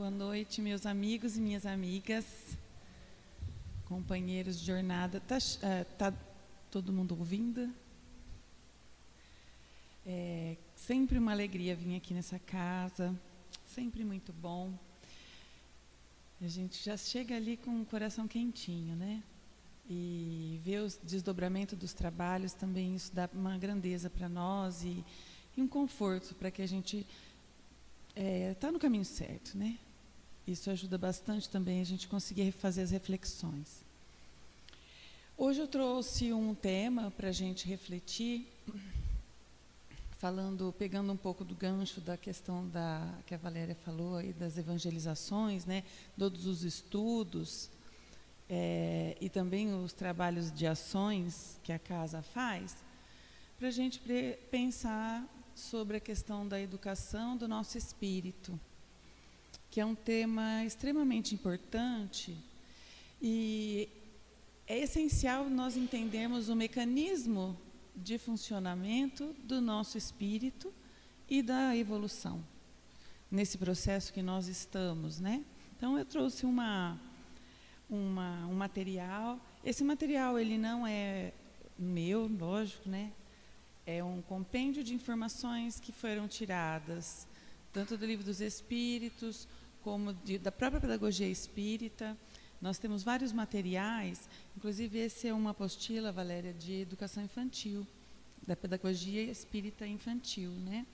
Boa noite, meus amigos e minhas amigas, companheiros de jornada. Tá todo mundo ouvindo? É sempre uma alegria vir aqui nessa casa, sempre muito bom. A gente já chega ali com o coração quentinho, né? E ver os desdobramentos dos trabalhos também, isso dá uma grandeza para nós e um conforto para que a gente está no caminho certo, né? Isso ajuda bastante também a gente conseguir fazer as reflexões. Hoje eu trouxe um tema para a gente refletir, pegando um pouco do gancho da questão que a Valéria falou aí das evangelizações, né? Todos os estudos e também os trabalhos de ações que a casa faz, para a gente pensar sobre a questão da educação do nosso espírito, que é um tema extremamente importante e é essencial nós entendermos o mecanismo de funcionamento do nosso espírito e da evolução nesse processo que nós estamos, né? Então eu trouxe um material. Esse material ele não é meu, lógico, né? É um compêndio de informações que foram tiradas tanto do Livro dos Espíritos como da própria pedagogia espírita. Nós temos vários materiais, inclusive esse é uma apostila, Valéria, de educação infantil, da pedagogia espírita infantil, né?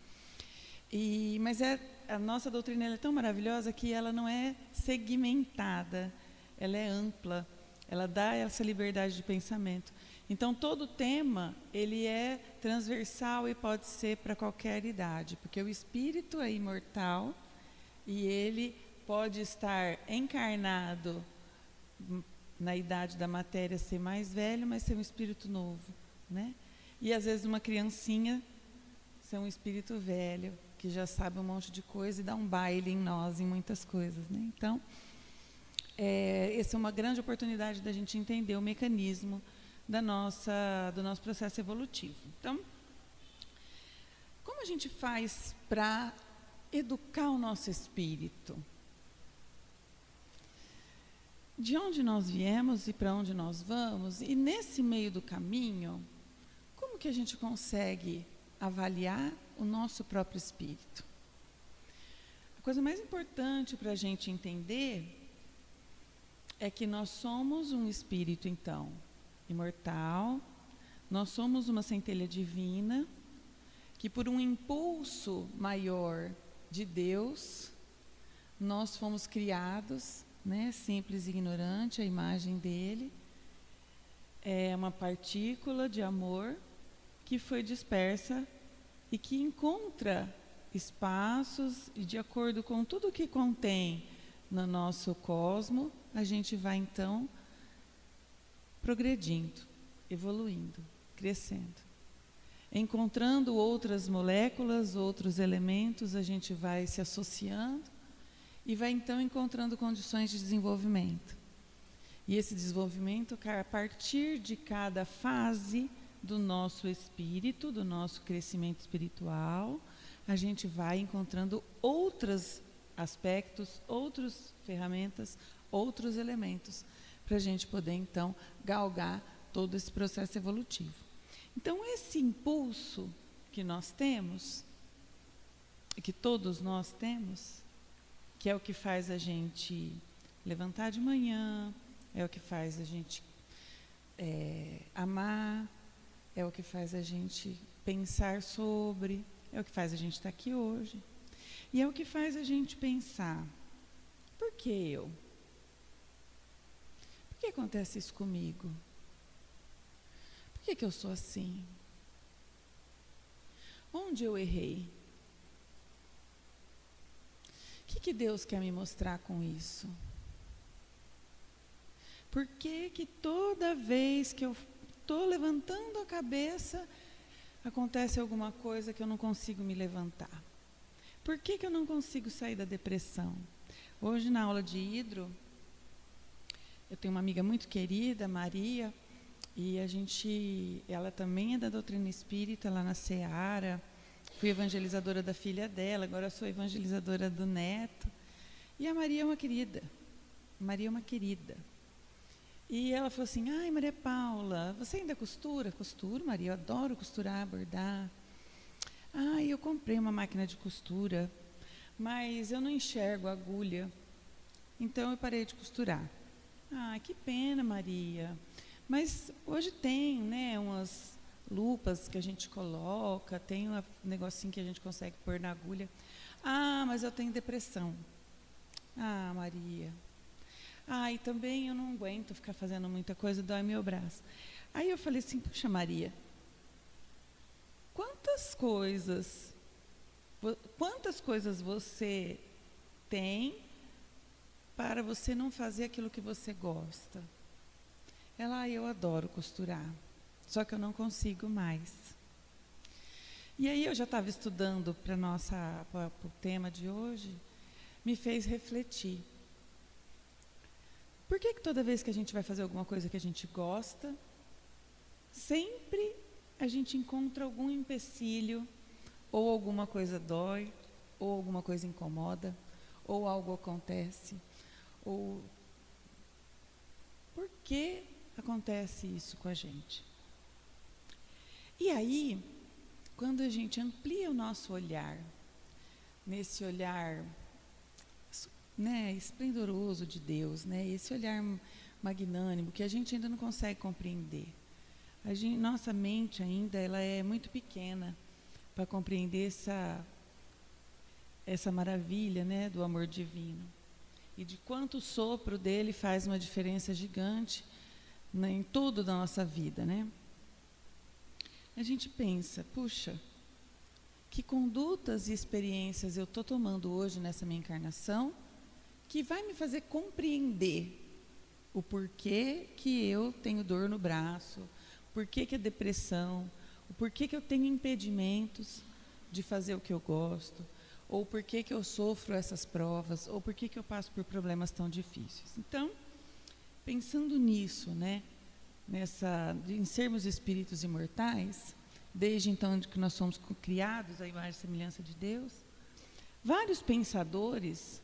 Mas a nossa doutrina ela é tão maravilhosa que ela não é segmentada, ela é ampla, ela dá essa liberdade de pensamento. Então, todo tema, ele é transversal e pode ser para qualquer idade, porque o espírito é imortal e ele pode estar encarnado na idade da matéria, ser mais velho, mas ser um espírito novo, né? E, às vezes, uma criancinha ser um espírito velho, que já sabe um monte de coisa e dá um baile em nós, em muitas coisas, né? Então, essa é uma grande oportunidade da gente entender o mecanismo do nosso processo evolutivo. Então, como a gente faz para educar o nosso espírito? De onde nós viemos e para onde nós vamos? E nesse meio do caminho, como que a gente consegue avaliar o nosso próprio espírito? A coisa mais importante para a gente entender é que nós somos um espírito, então, imortal, nós somos uma centelha divina, que por um impulso maior de Deus, nós fomos criados, né, simples e ignorante, a imagem dele, é uma partícula de amor que foi dispersa e que encontra espaços e de acordo com tudo que contém no nosso cosmo, a gente vai então progredindo, evoluindo, crescendo. Encontrando outras moléculas, outros elementos, a gente vai se associando e vai então encontrando condições de desenvolvimento. E esse desenvolvimento, a partir de cada fase do nosso espírito, do nosso crescimento espiritual, a gente vai encontrando outros aspectos, outras ferramentas, outros elementos, para a gente poder, então, galgar todo esse processo evolutivo. Então, esse impulso que nós temos, que todos nós temos, que é o que faz a gente levantar de manhã, é o que faz a gente amar, é o que faz a gente pensar sobre, é o que faz a gente estar aqui hoje. E é o que faz a gente pensar, por que eu? Por que acontece isso comigo? Por que eu sou assim? Onde eu errei? O que Deus quer me mostrar com isso? Por que toda vez que eu estou levantando a cabeça, acontece alguma coisa que eu não consigo me levantar? Por que eu não consigo sair da depressão? Hoje, na aula de hidro, eu tenho uma amiga muito querida, Maria, e ela também é da doutrina espírita, lá na Seara. Fui evangelizadora da filha dela, agora sou evangelizadora do neto. E a Maria é uma querida. Maria é uma querida. E ela falou assim, ai, Maria Paula, você ainda costura? Costuro, Maria, eu adoro costurar, bordar. Ai, eu comprei uma máquina de costura, mas eu não enxergo a agulha, então eu parei de costurar. Ah, que pena, Maria. Mas hoje tem, né, umas lupas que a gente coloca, tem um negocinho que a gente consegue pôr na agulha. Ah, mas eu tenho depressão. Ah, Maria. Ah, e também eu não aguento ficar fazendo muita coisa, dói meu braço. Aí eu falei assim, puxa, Maria, quantas coisas você tem para você não fazer aquilo que você gosta? Ela, eu adoro costurar, só que eu não consigo mais. E aí eu já estava estudando para o tema de hoje, me fez refletir. Por que toda vez que a gente vai fazer alguma coisa que a gente gosta, sempre a gente encontra algum empecilho, ou alguma coisa dói, ou alguma coisa incomoda, ou algo acontece, ou... Por que acontece isso com a gente? E aí, quando a gente amplia o nosso olhar, nesse olhar, né, esplendoroso de Deus, né, esse olhar magnânimo que a gente ainda não consegue compreender. Nossa mente ainda ela é muito pequena para compreender essa maravilha, né, do amor divino. E de quanto o sopro dele faz uma diferença gigante, né, em tudo da nossa vida, né? A gente pensa, puxa, que condutas e experiências eu estou tomando hoje nessa minha encarnação que vai me fazer compreender o porquê que eu tenho dor no braço, o porquê que é depressão, o porquê que eu tenho impedimentos de fazer o que eu gosto, ou porquê que eu sofro essas provas, ou porquê que eu passo por problemas tão difíceis. Então, pensando nisso, né, em sermos espíritos imortais, desde então que nós somos criados à imagem e semelhança de Deus, vários pensadores,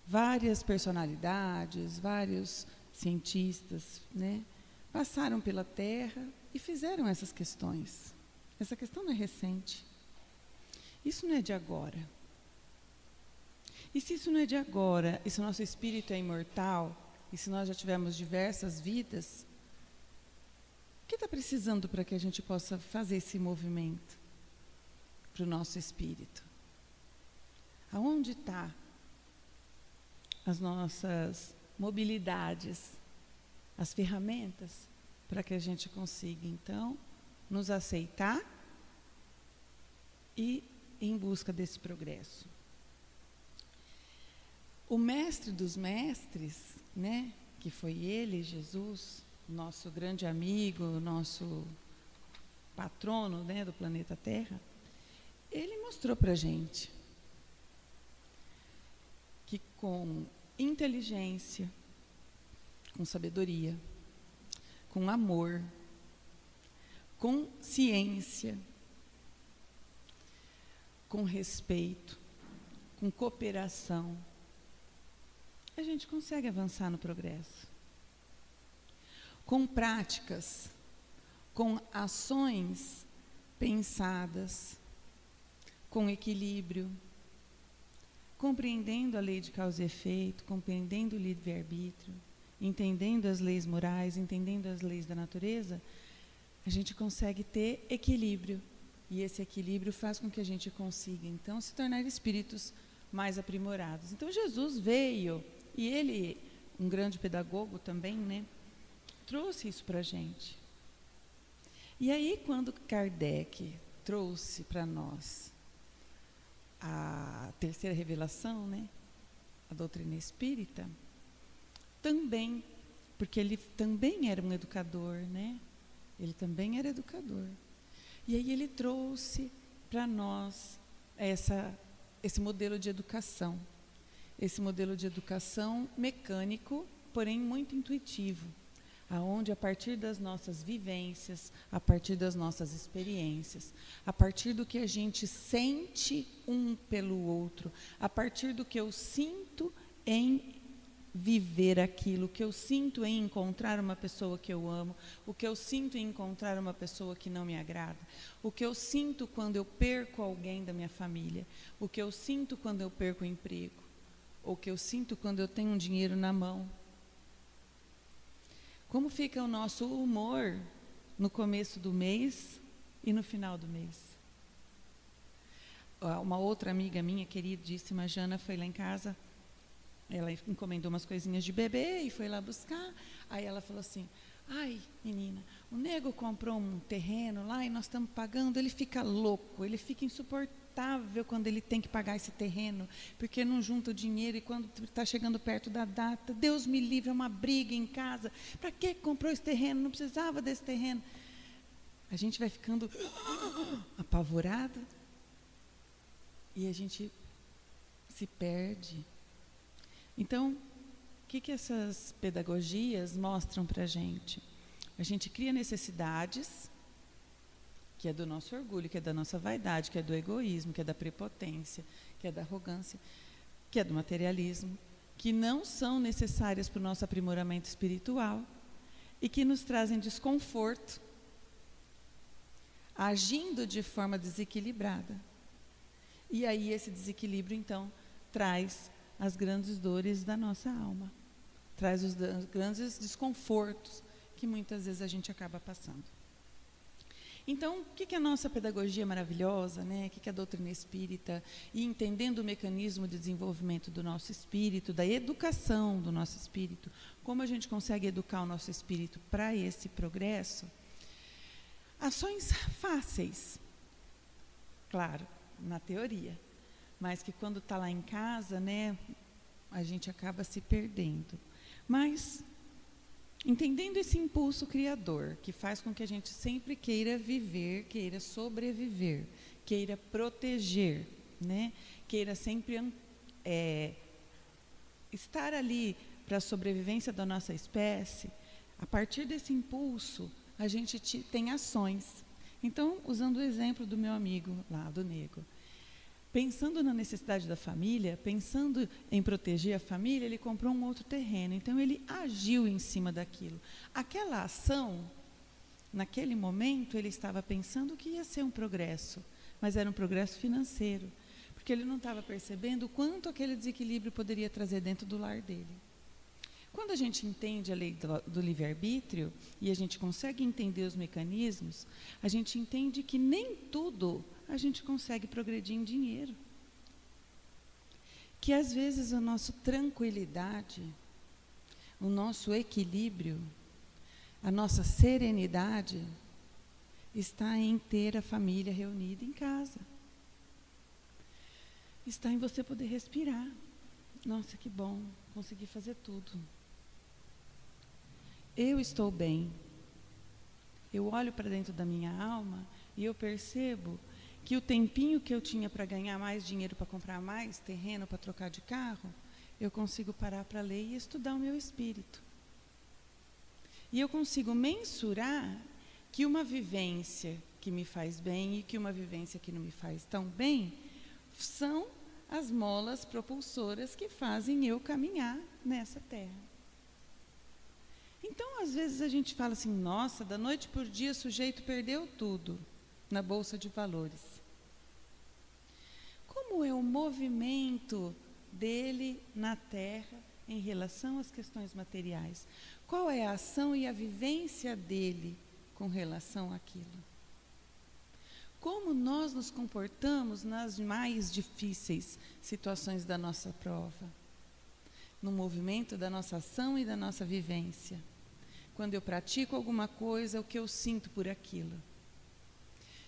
várias personalidades, vários cientistas, né, passaram pela Terra e fizeram essas questões. Essa questão não é recente. Isso não é de agora. E se isso não é de agora, e se o nosso espírito é imortal, e se nós já tivemos diversas vidas, o que está precisando para que a gente possa fazer esse movimento para o nosso espírito? Aonde está as nossas mobilidades, as ferramentas para que a gente consiga, então, nos aceitar e ir em busca desse progresso? O mestre dos mestres, né, que foi ele, Jesus, nosso grande amigo, nosso patrono, né, do planeta Terra, ele mostrou para a gente que com inteligência, com sabedoria, com amor, com ciência, com respeito, com cooperação, a gente consegue avançar no progresso. Com práticas, com ações pensadas, com equilíbrio, compreendendo a lei de causa e efeito, compreendendo o livre-arbítrio, entendendo as leis morais, entendendo as leis da natureza, a gente consegue ter equilíbrio. E esse equilíbrio faz com que a gente consiga, então, se tornar espíritos mais aprimorados. Então, Jesus veio, e ele, um grande pedagogo também, né, trouxe isso para a gente. E aí, quando Kardec trouxe para nós a terceira revelação, né, a doutrina espírita, também, porque ele também era um educador, né? Ele também era educador. E aí ele trouxe para nós esse modelo de educação. Esse modelo de educação mecânico, porém muito intuitivo, aonde a partir das nossas vivências, a partir das nossas experiências, a partir do que a gente sente um pelo outro, a partir do que eu sinto em viver aquilo, o que eu sinto em encontrar uma pessoa que eu amo, o que eu sinto em encontrar uma pessoa que não me agrada, o que eu sinto quando eu perco alguém da minha família, o que eu sinto quando eu perco o emprego, o que eu sinto quando eu tenho um dinheiro na mão. Como fica o nosso humor no começo do mês e no final do mês? Uma outra amiga minha, queridíssima Jana, foi lá em casa. Ela encomendou umas coisinhas de bebê e foi lá buscar. Aí ela falou assim: ai, menina, o nego comprou um terreno lá e nós estamos pagando. Ele fica louco, ele fica insuportável quando ele tem que pagar esse terreno, porque não junta o dinheiro e quando está chegando perto da data, Deus me livre, é uma briga em casa. Para que comprou esse terreno? Não precisava desse terreno. A gente vai ficando apavorada e a gente se perde. Então, o que essas pedagogias mostram para a gente? A gente cria necessidades, que é do nosso orgulho, que é da nossa vaidade, que é do egoísmo, que é da prepotência, que é da arrogância, que é do materialismo, que não são necessárias para o nosso aprimoramento espiritual e que nos trazem desconforto, agindo de forma desequilibrada. E aí esse desequilíbrio, então, traz as grandes dores da nossa alma, traz os grandes desconfortos que muitas vezes a gente acaba passando. Então, o que a nossa pedagogia maravilhosa, né? O que a doutrina espírita, e entendendo o mecanismo de desenvolvimento do nosso espírito, da educação do nosso espírito, como a gente consegue educar o nosso espírito para esse progresso? Ações fáceis, claro, na teoria, mas que quando está lá em casa, né, a gente acaba se perdendo. Mas, entendendo esse impulso criador, que faz com que a gente sempre queira viver, queira sobreviver, queira proteger, né, queira sempre estar ali para a sobrevivência da nossa espécie, a partir desse impulso, a gente tem ações. Então, usando o exemplo do meu amigo lá, do Nego, pensando na necessidade da família, pensando em proteger a família, ele comprou um outro terreno. Então, ele agiu em cima daquilo. Aquela ação, naquele momento, ele estava pensando que ia ser um progresso, mas era um progresso financeiro, porque ele não estava percebendo o quanto aquele desequilíbrio poderia trazer dentro do lar dele. Quando a gente entende a lei do livre-arbítrio e a gente consegue entender os mecanismos, a gente entende que nem tudo a gente consegue progredir em dinheiro. Que às vezes a nossa tranquilidade, o nosso equilíbrio, a nossa serenidade está em ter a família reunida em casa. Está em você poder respirar. Nossa, que bom, consegui fazer tudo. Eu estou bem. Eu olho para dentro da minha alma e eu percebo que o tempinho que eu tinha para ganhar mais dinheiro, para comprar mais terreno, para trocar de carro, eu consigo parar para ler e estudar o meu espírito. E eu consigo mensurar que uma vivência que me faz bem e que uma vivência que não me faz tão bem são as molas propulsoras que fazem eu caminhar nessa terra. Então, às vezes a gente fala assim, nossa, da noite por dia o sujeito perdeu tudo na Bolsa de Valores. Como é o movimento dele na Terra em relação às questões materiais? Qual é a ação e a vivência dele com relação àquilo? Como nós nos comportamos nas mais difíceis situações da nossa prova? No movimento da nossa ação e da nossa vivência. Quando eu pratico alguma coisa, o que eu sinto por aquilo?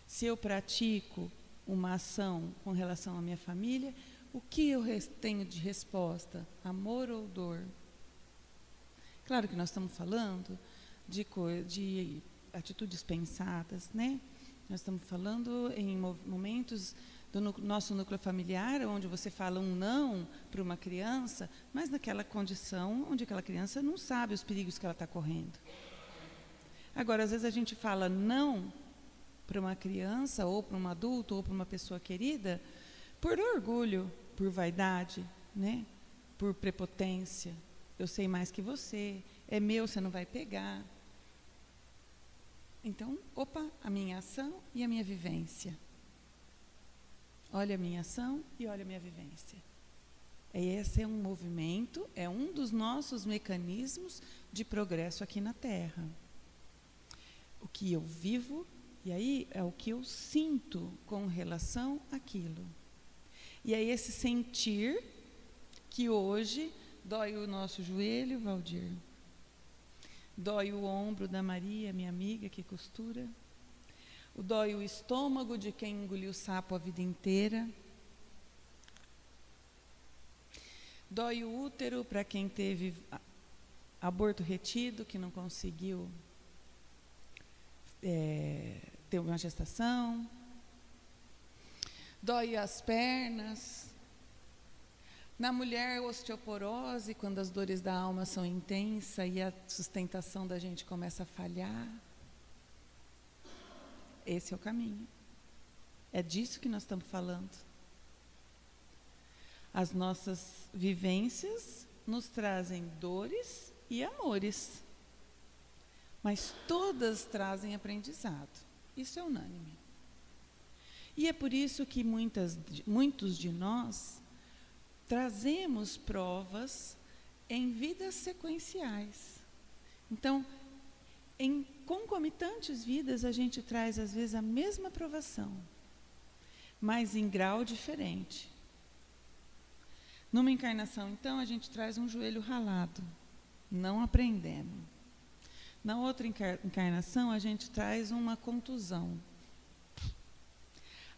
Se eu pratico uma ação com relação à minha família, o que eu tenho de resposta? Amor ou dor? Claro que nós estamos falando de atitudes pensadas, né? Nós estamos falando em momentos do nosso núcleo familiar, onde você fala um não para uma criança, mas naquela condição onde aquela criança não sabe os perigos que ela está correndo. Agora, às vezes a gente fala não para uma criança, ou para um adulto, ou para uma pessoa querida, por orgulho, por vaidade, né? por prepotência. Eu sei mais que você, é meu, você não vai pegar. Então, a minha ação e a minha vivência. Olha a minha ação e olha a minha vivência. Esse é um movimento, é um dos nossos mecanismos de progresso aqui na Terra. O que eu vivo, e aí é o que eu sinto com relação àquilo. E é esse sentir que hoje dói o nosso joelho, Valdir. Dói o ombro da Maria, minha amiga, que costura. Dói o estômago de quem engoliu sapo a vida inteira. Dói o útero para quem teve aborto retido, que não conseguiu ter uma gestação. Dói as pernas. Na mulher, osteoporose, quando as dores da alma são intensas e a sustentação da gente começa a falhar. Esse é o caminho. É disso que nós estamos falando. As nossas vivências nos trazem dores e amores. Mas todas trazem aprendizado. Isso é unânime. E é por isso que muitos de nós trazemos provas em vidas sequenciais. Então, em concomitantes vidas, a gente traz, às vezes, a mesma provação, mas em grau diferente. Numa encarnação, então, a gente traz um joelho ralado, não aprendemos. Na outra encarnação, a gente traz uma contusão.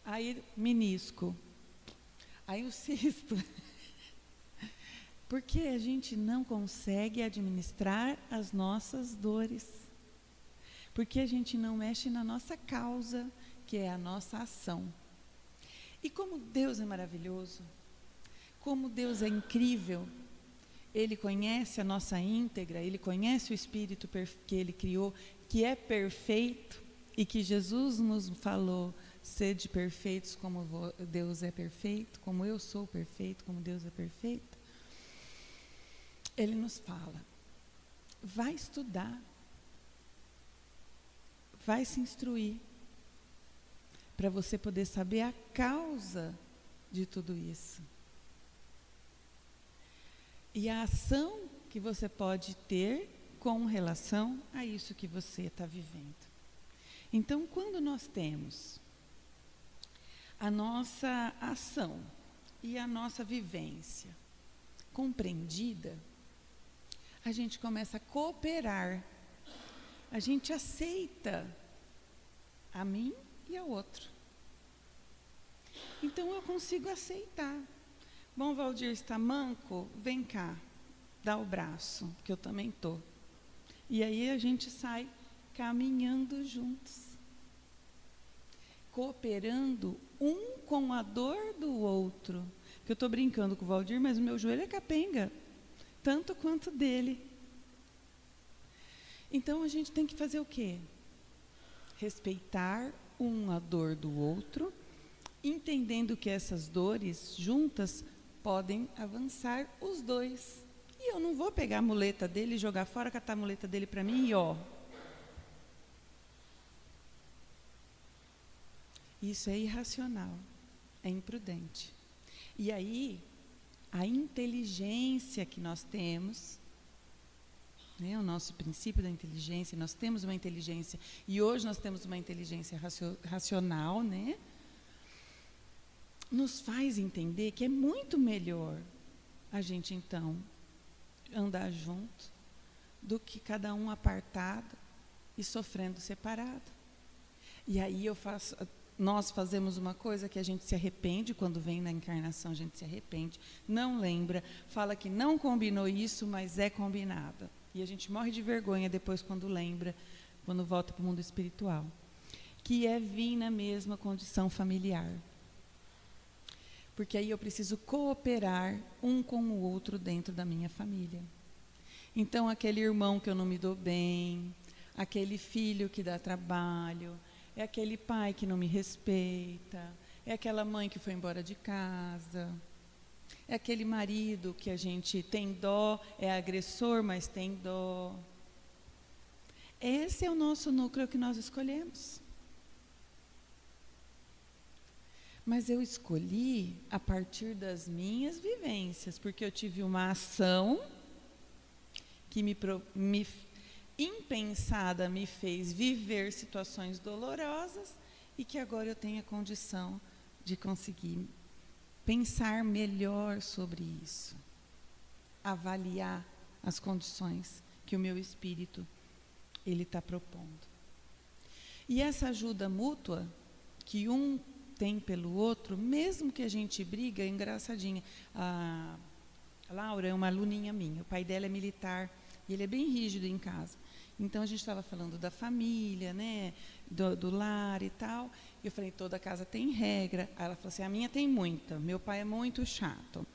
Aí, menisco. Aí, o cisto. Porque a gente não consegue administrar as nossas dores. Porque a gente não mexe na nossa causa, que é a nossa ação. E como Deus é maravilhoso, como Deus é incrível, Ele conhece a nossa íntegra, Ele conhece o Espírito que Ele criou, que é perfeito, e que Jesus nos falou, sede perfeitos como Deus é perfeito, como eu sou perfeito, como Deus é perfeito. Ele nos fala, vai estudar, vai se instruir, para você poder saber a causa de tudo isso. E a ação que você pode ter com relação a isso que você está vivendo. Então, quando nós temos a nossa ação e a nossa vivência compreendida, a gente começa a cooperar. A gente aceita a mim e ao outro. Então eu consigo aceitar. Bom, Valdir está manco? Vem cá, dá o braço, que eu também estou. E aí a gente sai caminhando juntos. Cooperando um com a dor do outro. Que eu estou brincando com o Valdir, mas o meu joelho é capenga. Tanto quanto dele. Então a gente tem que fazer o quê? Respeitar a dor do outro, entendendo que essas dores juntas podem avançar os dois. E eu não vou pegar a muleta dele, jogar fora, catar a muleta dele para mim e Isso é irracional, é imprudente. E aí, a inteligência que nós temos, o nosso princípio da inteligência, nós temos uma inteligência, e hoje nós temos uma inteligência racional, nos faz entender que é muito melhor a gente, então, andar junto, do que cada um apartado e sofrendo separado. E aí nós fazemos uma coisa que a gente se arrepende, quando vem na encarnação a gente se arrepende, não lembra, fala que não combinou isso, mas é combinado. E a gente morre de vergonha depois quando lembra, quando volta para o mundo espiritual. Que é vir na mesma condição familiar. Porque aí eu preciso cooperar um com o outro dentro da minha família. Então, aquele irmão que eu não me dou bem, aquele filho que dá trabalho, é aquele pai que não me respeita, é aquela mãe que foi embora de casa. É aquele marido que a gente tem dó, é agressor, mas tem dó. Esse é o nosso núcleo que nós escolhemos. Mas eu escolhi a partir das minhas vivências, porque eu tive uma ação que impensada me fez viver situações dolorosas e que agora eu tenho a condição de conseguir pensar melhor sobre isso, avaliar as condições que o meu espírito ele está propondo. E essa ajuda mútua que um tem pelo outro, mesmo que a gente briga, é engraçadinha. A Laura é uma aluninha minha, o pai dela é militar e ele é bem rígido em casa. Então a gente estava falando da família, né, do lar e tal. E eu falei, toda casa tem regra. Aí ela falou assim, a minha tem muita, meu pai é muito chato. Eu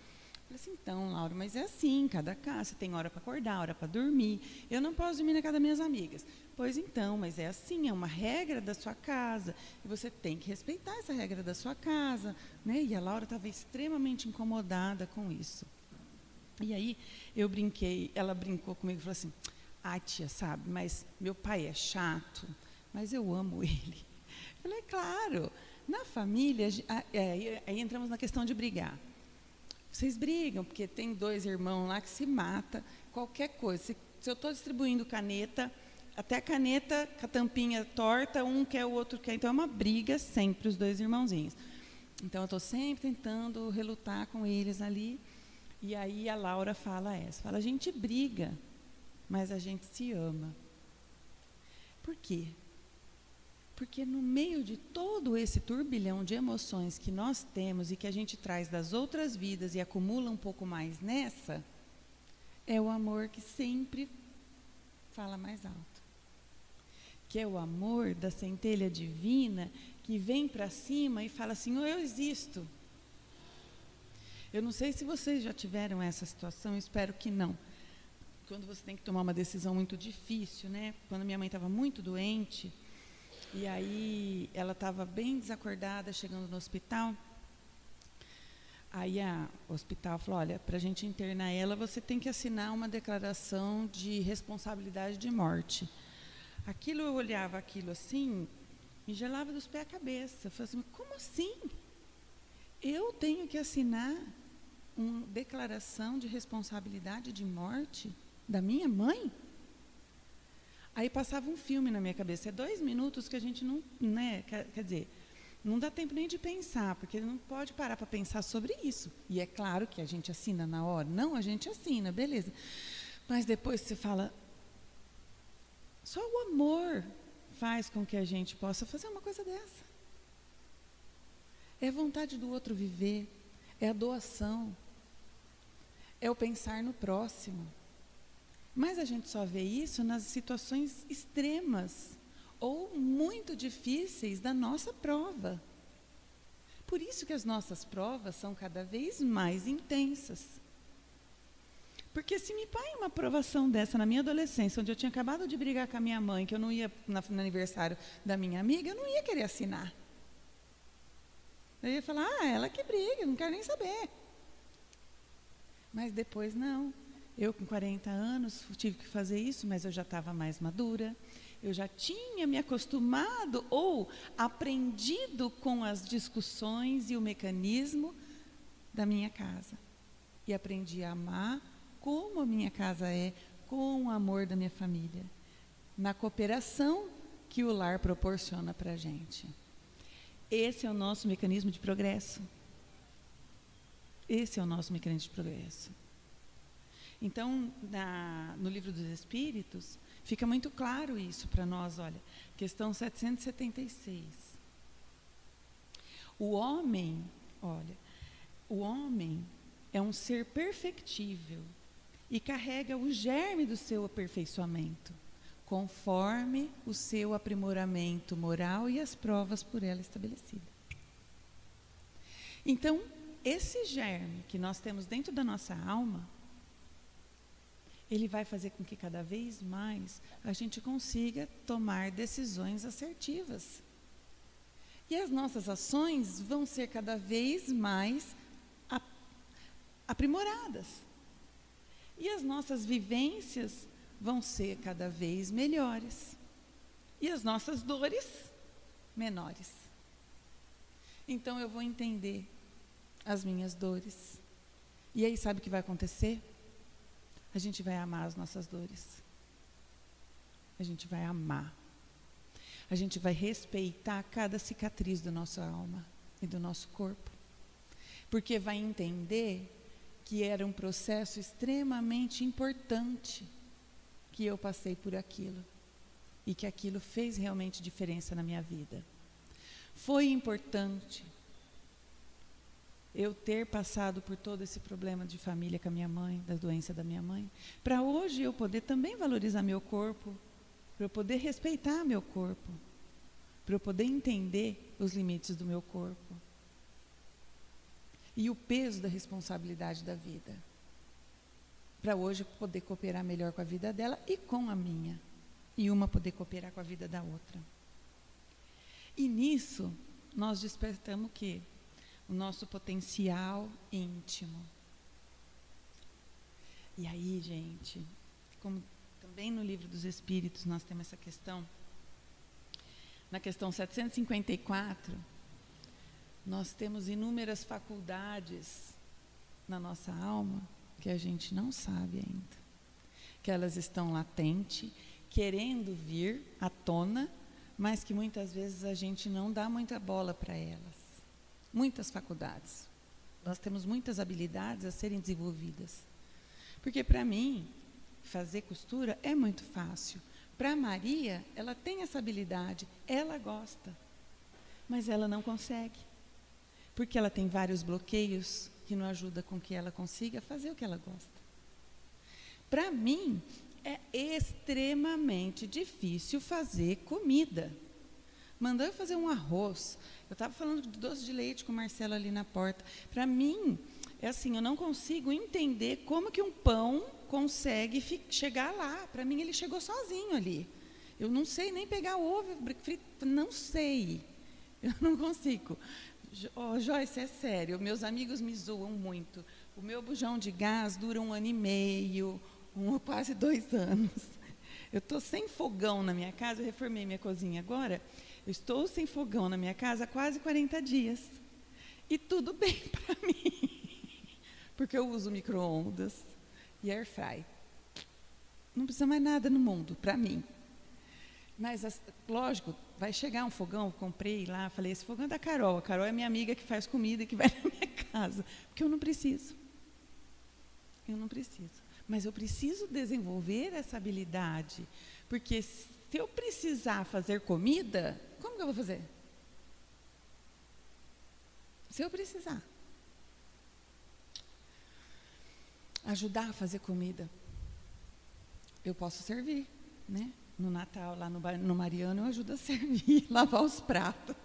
falei assim, então, Laura, mas é assim, cada casa tem hora para acordar, hora para dormir. Eu não posso dormir na casa das minhas amigas. Pois então, mas é assim, é uma regra da sua casa. E você tem que respeitar essa regra da sua casa, né? E a Laura estava extremamente incomodada com isso. E aí eu brinquei, ela brincou comigo e falou assim, tia, sabe, mas meu pai é chato, mas eu amo ele. Eu falei, claro, na família, aí entramos na questão de brigar. Vocês brigam, porque tem 2 irmãos lá que se matam, qualquer coisa. Se eu estou distribuindo caneta, até a caneta com a tampinha torta, um quer, o outro quer. Então é uma briga sempre, os 2 irmãozinhos. Então eu estou sempre tentando relutar com eles ali. E aí a Laura fala a gente briga, mas a gente se ama. Por quê? Porque no meio de todo esse turbilhão de emoções que nós temos e que a gente traz das outras vidas e acumula um pouco mais nessa, é o amor que sempre fala mais alto. Que é o amor da centelha divina que vem para cima e fala assim, eu existo. Eu não sei se vocês já tiveram essa situação, eu espero que não. Quando você tem que tomar uma decisão muito difícil, né? Quando minha mãe estava muito doente, e aí ela estava bem desacordada, chegando no hospital. Aí o hospital falou, olha, para a gente internar ela, você tem que assinar uma declaração de responsabilidade de morte. Eu olhava aquilo assim, me gelava dos pés à cabeça. Eu falei assim, como assim? Eu tenho que assinar uma declaração de responsabilidade de morte da minha mãe? Aí passava um filme na minha cabeça. É 2 minutos que a gente não, né, quer dizer, não dá tempo nem de pensar, porque não pode parar para pensar sobre isso. E é claro que a gente assina na hora. Não, a gente assina, beleza. Mas depois você fala, só o amor faz com que a gente possa fazer uma coisa dessa. É a vontade do outro viver, é a doação, é o pensar no próximo. Mas a gente só vê isso nas situações extremas ou muito difíceis da nossa prova. Por isso que as nossas provas são cada vez mais intensas. Porque se me pai uma provação dessa na minha adolescência, onde eu tinha acabado de brigar com a minha mãe, que eu não ia no aniversário da minha amiga, eu não ia querer assinar. Eu ia falar, ela que briga, eu não quero nem saber. Mas depois não. Eu com 40 anos tive que fazer isso, mas eu já estava mais madura. Eu já tinha me acostumado ou aprendido com as discussões e o mecanismo da minha casa. E aprendi a amar como a minha casa é, com o amor da minha família. Na cooperação que o lar proporciona para a gente. Esse é o nosso mecanismo de progresso. Esse é o nosso mecanismo de progresso. Então, no Livro dos Espíritos, fica muito claro isso para nós, olha, questão 776. O homem é um ser perfectível e carrega o germe do seu aperfeiçoamento, conforme o seu aprimoramento moral e as provas por ela estabelecidas. Então, esse germe que nós temos dentro da nossa alma, ele vai fazer com que cada vez mais a gente consiga tomar decisões assertivas. E as nossas ações vão ser cada vez mais aprimoradas. E as nossas vivências vão ser cada vez melhores. E as nossas dores, menores. Então eu vou entender as minhas dores. E aí sabe o que vai acontecer? A gente vai amar as nossas dores. A gente vai amar. A gente vai respeitar cada cicatriz da nossa alma e do nosso corpo. Porque vai entender que era um processo extremamente importante que eu passei por aquilo. E que aquilo fez realmente diferença na minha vida. Foi importante eu ter passado por todo esse problema de família com a minha mãe, da doença da minha mãe, para hoje eu poder também valorizar meu corpo, para eu poder respeitar meu corpo, para eu poder entender os limites do meu corpo e o peso da responsabilidade da vida, para hoje poder cooperar melhor com a vida dela e com a minha, e uma poder cooperar com a vida da outra. E nisso nós despertamos o quê? O nosso potencial íntimo. E aí, gente, como também no Livro dos Espíritos nós temos essa questão, na questão 754, nós temos inúmeras faculdades na nossa alma que a gente não sabe ainda, que elas estão latentes, querendo vir à tona, mas que muitas vezes a gente não dá muita bola para elas. Muitas faculdades. Nós temos muitas habilidades a serem desenvolvidas. Porque para mim, fazer costura é muito fácil. Para a Maria, ela tem essa habilidade, ela gosta, mas ela não consegue. Porque ela tem vários bloqueios que não ajudam com que ela consiga fazer o que ela gosta. Para mim, é extremamente difícil fazer comida. Mandou eu fazer um arroz. Eu estava falando de doce de leite com o Marcelo ali na porta. Para mim, é assim, eu não consigo entender como que um pão consegue chegar lá. Para mim, ele chegou sozinho ali. Eu não sei nem pegar o ovo frito, não sei. Eu não consigo. Joyce, é sério, meus amigos me zoam muito. O meu bujão de gás dura 1 ano e meio, quase 2 anos. Eu estou sem fogão na minha casa, eu reformei minha cozinha agora. Eu estou sem fogão na minha casa há quase 40 dias. E tudo bem para mim. Porque eu uso micro-ondas e air fry. Não precisa mais nada no mundo, para mim. Mas, lógico, vai chegar um fogão, comprei lá, falei, esse fogão é da Carol. A Carol é minha amiga que faz comida e que vai na minha casa. Porque eu não preciso. Eu não preciso. Mas eu preciso desenvolver essa habilidade. Porque se eu precisar fazer comida, como que eu vou fazer? Se eu precisar. Ajudar a fazer comida. Eu posso servir, né? No Natal, lá no Mariano, eu ajudo a servir, lavar os pratos.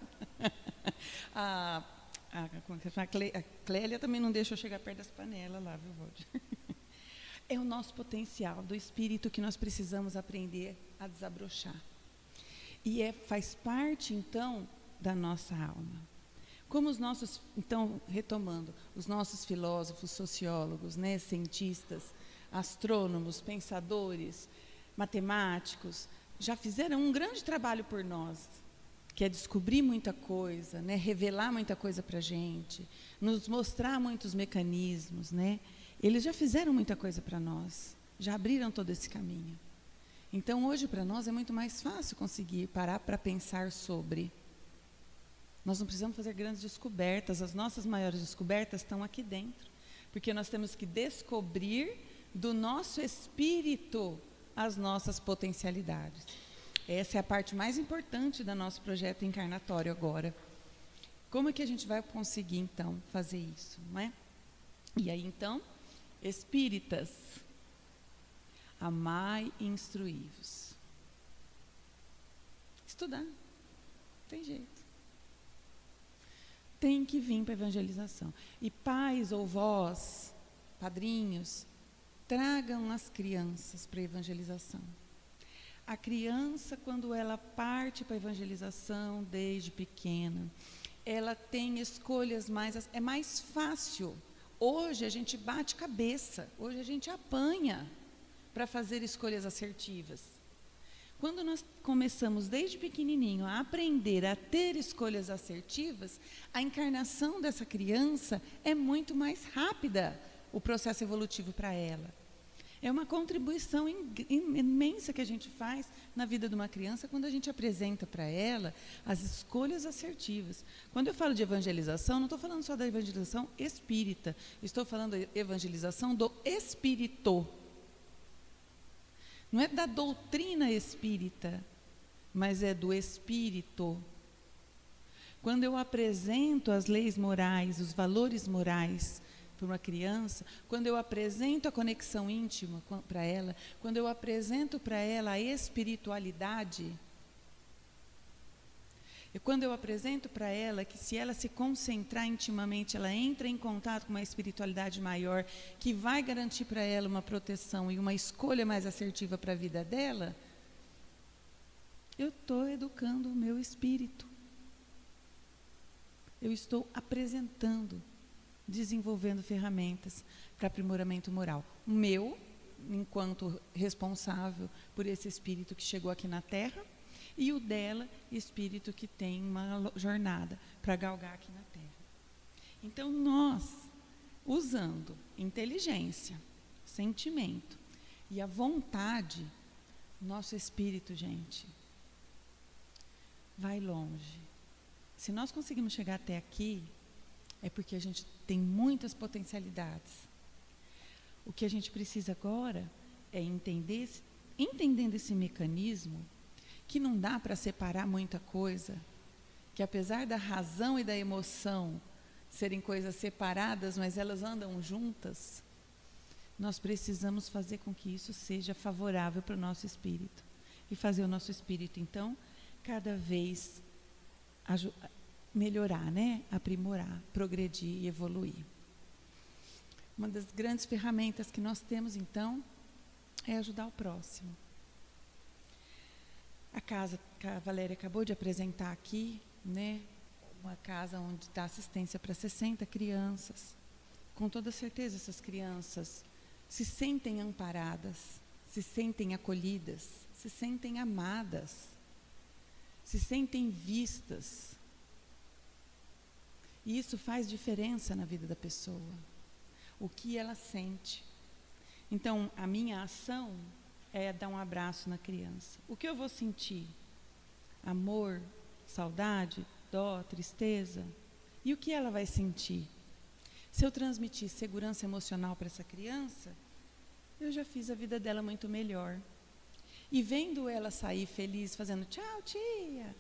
A Clélia também não deixa eu chegar perto das panelas lá, viu, Valdir? É o nosso potencial do espírito que nós precisamos aprender a desabrochar. E faz parte, então, da nossa alma. Como os nossos, então, retomando, os nossos filósofos, sociólogos, né, cientistas, astrônomos, pensadores, matemáticos, já fizeram um grande trabalho por nós, que é descobrir muita coisa, né, revelar muita coisa para a gente, nos mostrar muitos mecanismos, né? Eles já fizeram muita coisa para nós, já abriram todo esse caminho. Então, hoje, para nós, é muito mais fácil conseguir parar para pensar sobre. Nós não precisamos fazer grandes descobertas, as nossas maiores descobertas estão aqui dentro, porque nós temos que descobrir do nosso espírito as nossas potencialidades. Essa é a parte mais importante do nosso projeto encarnatório agora. Como é que a gente vai conseguir, então, fazer isso, não é? E aí, então, espíritas, amai e instruí-vos. Estudar, não tem jeito. Tem que vir para a evangelização. E pais ou vós, padrinhos, tragam as crianças para a evangelização. A criança, quando ela parte para a evangelização desde pequena, ela tem escolhas mais... É mais fácil Hoje a gente bate cabeça, hoje a gente apanha para fazer escolhas assertivas. Quando nós começamos desde pequenininho a aprender a ter escolhas assertivas, a encarnação dessa criança é muito mais rápida, o processo evolutivo para ela. É uma contribuição imensa que a gente faz na vida de uma criança quando a gente apresenta para ela as escolhas assertivas. Quando eu falo de evangelização, não estou falando só da evangelização espírita, estou falando da evangelização do espírito. Não é da doutrina espírita, mas é do espírito. Quando eu apresento as leis morais, os valores morais para uma criança, quando eu apresento a conexão íntima para ela, quando eu apresento para ela a espiritualidade, e quando eu apresento para ela que se ela se concentrar intimamente, ela entra em contato com uma espiritualidade maior, que vai garantir para ela uma proteção e uma escolha mais assertiva para a vida dela, eu estou educando o meu espírito. Eu estou apresentando, desenvolvendo ferramentas para aprimoramento moral. O meu, enquanto responsável por esse espírito que chegou aqui na Terra, e o dela, espírito que tem uma jornada para galgar aqui na Terra. Então, nós, usando inteligência, sentimento e a vontade, nosso espírito, gente, vai longe. Se nós conseguimos chegar até aqui, é porque a gente tem muitas potencialidades. O que a gente precisa agora é entendendo esse mecanismo, que não dá para separar muita coisa, que apesar da razão e da emoção serem coisas separadas, mas elas andam juntas, nós precisamos fazer com que isso seja favorável para o nosso espírito. E fazer o nosso espírito, então, cada vez melhorar, né? Aprimorar, progredir e evoluir. Uma das grandes ferramentas que nós temos, então, é ajudar o próximo. A casa que a Valéria acabou de apresentar aqui, né? Uma casa onde dá assistência para 60 crianças. Com toda certeza, essas crianças se sentem amparadas, se sentem acolhidas, se sentem amadas, se sentem vistas. E isso faz diferença na vida da pessoa. O que ela sente. Então, a minha ação é dar um abraço na criança. O que eu vou sentir? Amor, saudade, dó, tristeza? E o que ela vai sentir? Se eu transmitir segurança emocional para essa criança, eu já fiz a vida dela muito melhor. E vendo ela sair feliz, fazendo tchau, tia,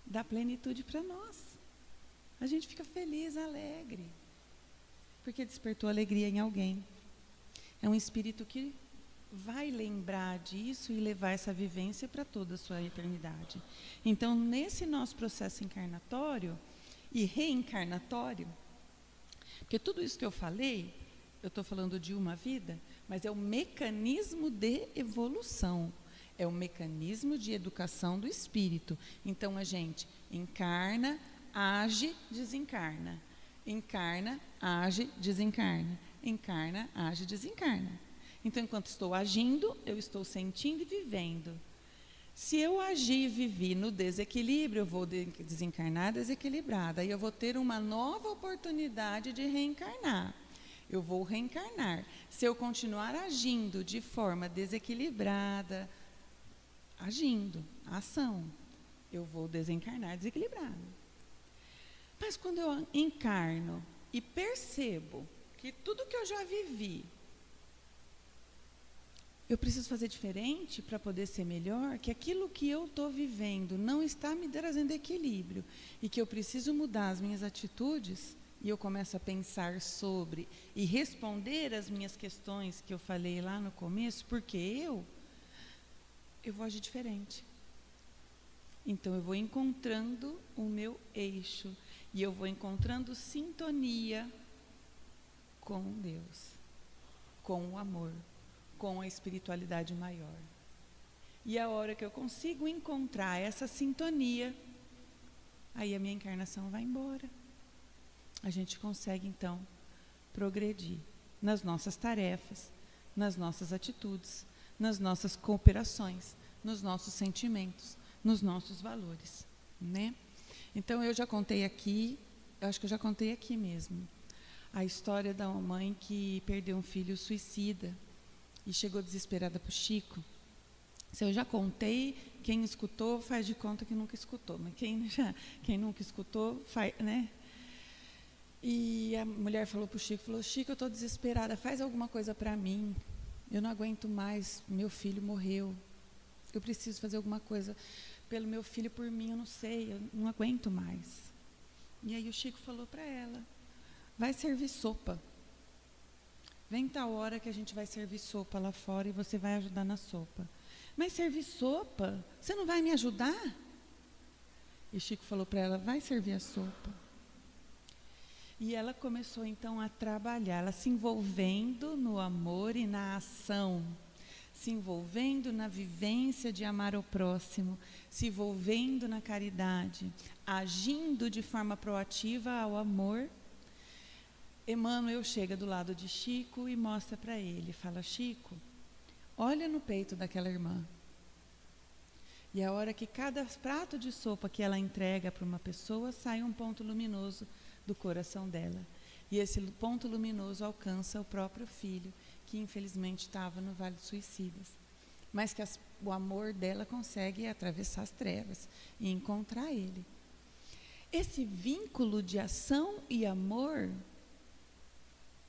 dá plenitude para nós. A gente fica feliz, alegre, porque despertou alegria em alguém. É um espírito que vai lembrar disso e levar essa vivência para toda a sua eternidade. Então, nesse nosso processo encarnatório e reencarnatório, porque tudo isso que eu falei, eu estou falando de uma vida, mas é o mecanismo de evolução, é o mecanismo de educação do espírito. Então, a gente encarna, age, desencarna. Encarna, age, desencarna. Encarna, age, desencarna. Então, enquanto estou agindo, eu estou sentindo e vivendo. Se eu agir e viver no desequilíbrio, eu vou desencarnar desequilibrada. Aí eu vou ter uma nova oportunidade de reencarnar. Eu vou reencarnar. Se eu continuar agindo de forma desequilibrada, agindo, ação, eu vou desencarnar desequilibrado. Mas quando eu encarno e percebo que tudo que eu já vivi, eu preciso fazer diferente para poder ser melhor, que aquilo que eu estou vivendo não está me trazendo equilíbrio e que eu preciso mudar as minhas atitudes, e eu começo a pensar sobre e responder as minhas questões que eu falei lá no começo, porque eu vou agir diferente. Então, eu vou encontrando o meu eixo e eu vou encontrando sintonia com Deus, com o amor, com a espiritualidade maior. E a hora que eu consigo encontrar essa sintonia, aí a minha encarnação vai embora. A gente consegue, então, progredir nas nossas tarefas, nas nossas atitudes, nas nossas cooperações, nos nossos sentimentos, nos nossos valores, né? Então, eu já contei aqui, eu acho que eu já contei aqui mesmo, a história da mãe que perdeu um filho suicida e chegou desesperada para o Chico. Se eu já contei, quem escutou faz de conta que nunca escutou, mas quem nunca escutou, faz, né? E a mulher falou para o Chico, Chico, eu estou desesperada, faz alguma coisa para mim, eu não aguento mais, meu filho morreu, eu preciso fazer alguma coisa pelo meu filho, por mim, eu não sei, eu não aguento mais. E aí o Chico falou para ela, vai servir sopa. Vem tal hora que a gente vai servir sopa lá fora e você vai ajudar na sopa. Mas servir sopa? Você não vai me ajudar? E Chico falou para ela, vai servir a sopa. E ela começou então a trabalhar, ela se envolvendo no amor e na ação, se envolvendo na vivência de amar o próximo, se envolvendo na caridade, agindo de forma proativa ao amor. Emmanuel chega do lado de Chico e mostra para ele, fala, Chico, olha no peito daquela irmã. E a hora que cada prato de sopa que ela entrega para uma pessoa, sai um ponto luminoso do coração dela. E esse ponto luminoso alcança o próprio filho, que infelizmente estava no Vale dos Suicidas. Mas que o amor dela consegue atravessar as trevas e encontrar ele. Esse vínculo de ação e amor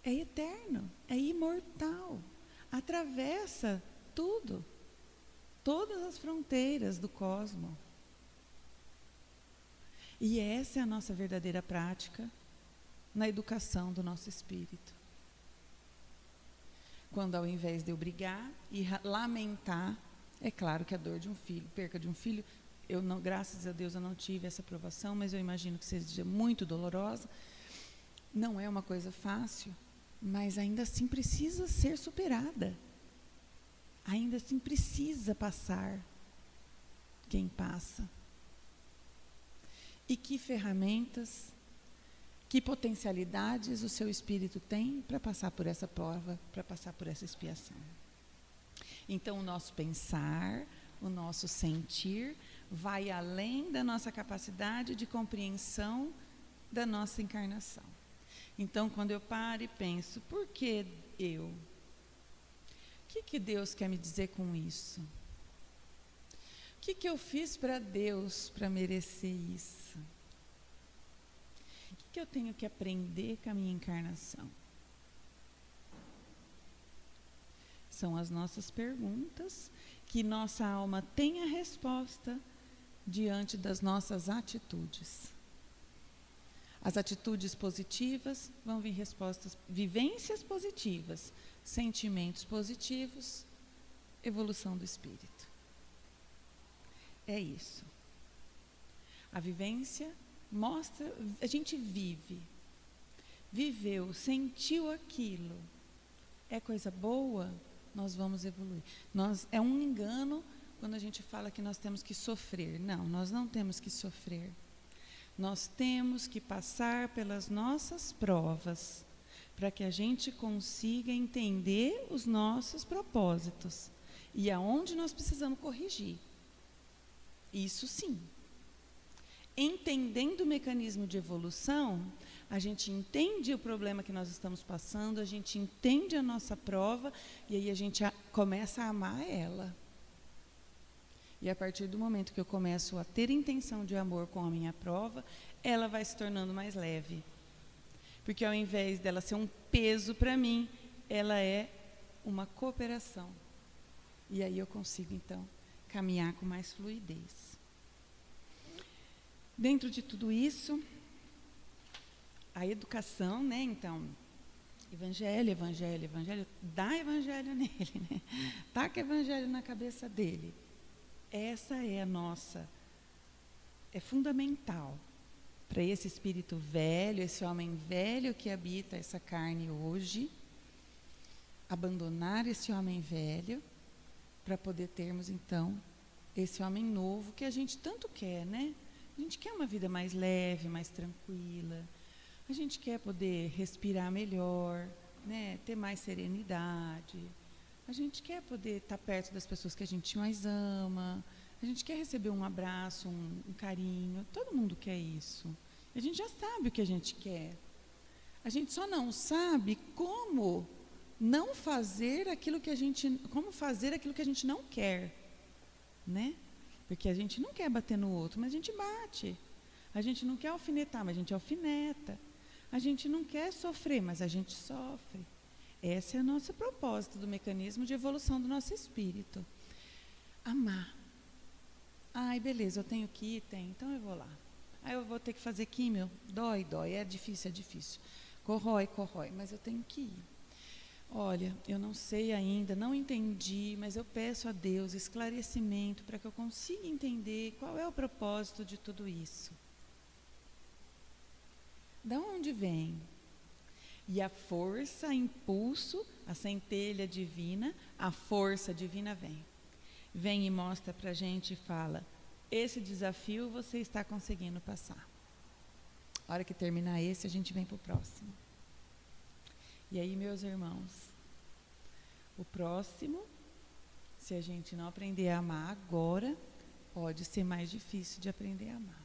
é eterno, é imortal, atravessa tudo, todas as fronteiras do cosmos. E essa é a nossa verdadeira prática na educação do nosso espírito. Quando ao invés de eu brigar e lamentar, é claro que a dor de um filho, perca de um filho, eu não, graças a Deus eu não tive essa provação, mas eu imagino que seja muito dolorosa, não é uma coisa fácil, mas ainda assim precisa ser superada. Ainda assim precisa passar quem passa. E que ferramentas, que potencialidades o seu espírito tem para passar por essa prova, para passar por essa expiação. Então, o nosso pensar, o nosso sentir, vai além da nossa capacidade de compreensão da nossa encarnação. Então, quando eu paro e penso, por que eu? O que Deus quer me dizer com isso? O que eu fiz para Deus para merecer isso? O que eu tenho que aprender com a minha encarnação? São as nossas perguntas que nossa alma tem a resposta diante das nossas atitudes. As atitudes positivas vão vir respostas, vivências positivas, sentimentos positivos, evolução do espírito. É isso. A vivência mostra, a gente vive, viveu, sentiu aquilo, é coisa boa, nós vamos evoluir. É um engano quando a gente fala que nós temos que sofrer. Não, nós não temos que sofrer. Nós temos que passar pelas nossas provas para que a gente consiga entender os nossos propósitos e aonde nós precisamos corrigir. Isso sim. Entendendo o mecanismo de evolução, a gente entende o problema que nós estamos passando, a gente entende a nossa prova e aí a gente começa a amar ela. E a partir do momento que eu começo a ter intenção de amor com a minha prova, ela vai se tornando mais leve. Porque ao invés dela ser um peso para mim, ela é uma cooperação. E aí eu consigo, então, caminhar com mais fluidez. Dentro de tudo isso, a educação, né, então, evangelho, dá evangelho nele, né? Taca evangelho na cabeça dele. Essa é a nossa, é fundamental para esse espírito velho, esse homem velho que habita essa carne hoje, abandonar esse homem velho, para poder termos, então, esse homem novo que a gente tanto quer, né? A gente quer uma vida mais leve, mais tranquila, A gente quer poder respirar melhor, né? Ter mais serenidade. A gente quer poder estar perto das pessoas que a gente mais ama. A gente quer receber um abraço, um carinho. Todo mundo quer isso. A gente já sabe o que a gente quer. A gente só não sabe como não fazer aquilo que a gente, como fazer aquilo que a gente não quer, né? Porque a gente não quer bater no outro, mas a gente bate. A gente não quer alfinetar, mas a gente alfineta. A gente não quer sofrer, mas a gente sofre. Esse é o nosso propósito do mecanismo de evolução do nosso espírito. Amar. Ai, beleza, eu tenho que ir, então eu vou lá. Aí eu vou ter que fazer químio, dói, é difícil, corrói, mas eu tenho que ir. Olha, eu não sei ainda, não entendi, mas eu peço a Deus esclarecimento para que eu consiga entender qual é o propósito de tudo isso. Da onde vem? E a força, impulso, a centelha divina, a força divina vem. Vem e mostra para a gente e fala, esse desafio você está conseguindo passar. A hora que terminar esse, a gente vem para o próximo. E aí, meus irmãos, o próximo, se a gente não aprender a amar agora, pode ser mais difícil de aprender a amar.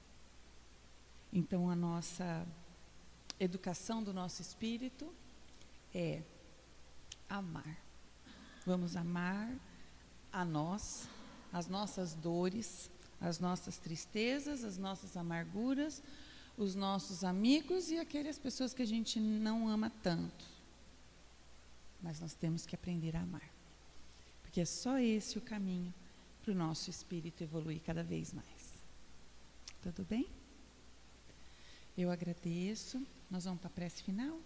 Então, a nossa educação do nosso espírito é amar. Vamos amar a nós, as nossas dores, as nossas tristezas, as nossas amarguras, os nossos amigos e aquelas pessoas que a gente não ama tanto. Mas nós temos que aprender a amar. Porque é só esse o caminho para o nosso espírito evoluir cada vez mais. Tudo bem? Eu agradeço. Nós vamos para a prece final.